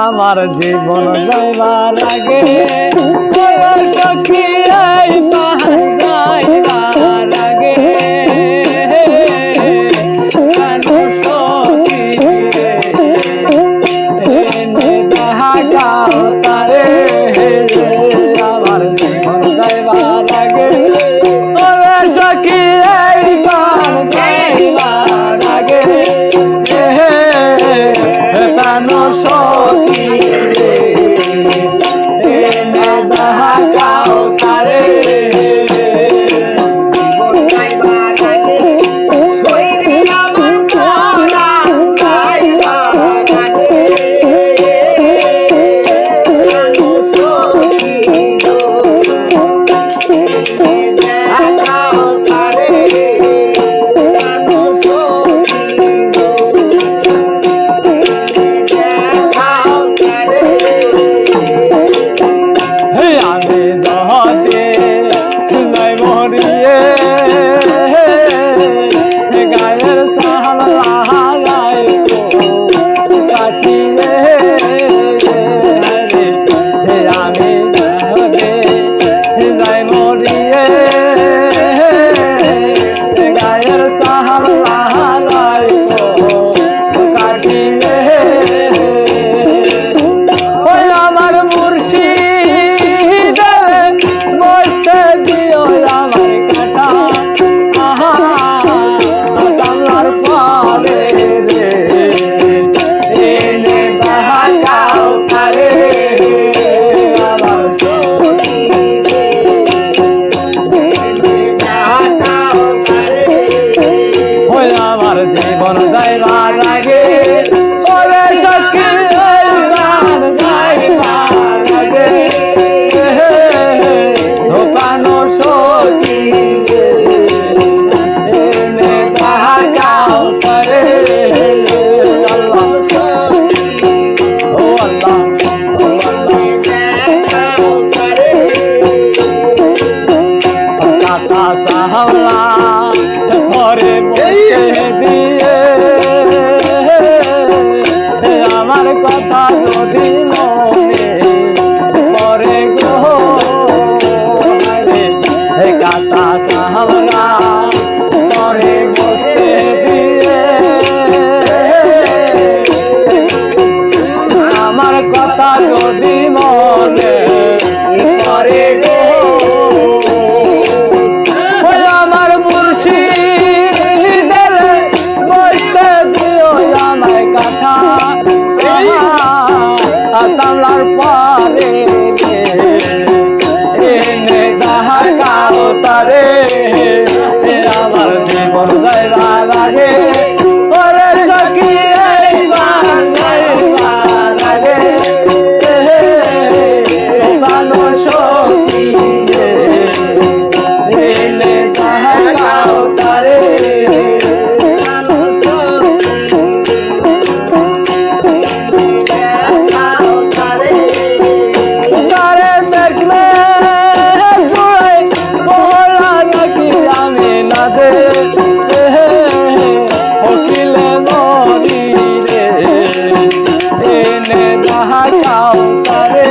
আমার জীবন যাইবার আগে সখী যাইবার আগে তারে আমার জীবন যাইবার আগে সখী যাইবার আগে জীবন যাইবার আগে ওরে সখী যাইবার আগে দোকানো সখী এনে যাহা যাও করে আল্লাহ ও আল্লাহ ও আল্লাহ কাকা সাহলা ঘরে বসে দিয়ে আমার কথা যদি মনে পরে গো কাকা সাহলা ঘরে বসে দিয়ে আমার কথা যদি মনে পরে গো আমার মুর্শিদ বসতে দিও আমায় কথা সামলার পরে এনে যাহা গাও তারে আমার জীবন যাইবার আগে ওরে সখী যাইবার আগে ভালো সখী এনে যাহা গাও তারে ওকিলে মরি রে এনে যাহা চাও তারে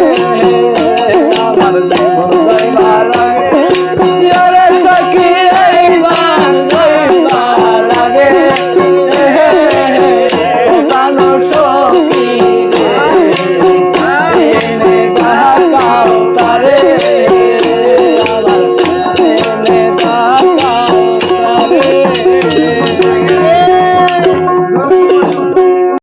আমার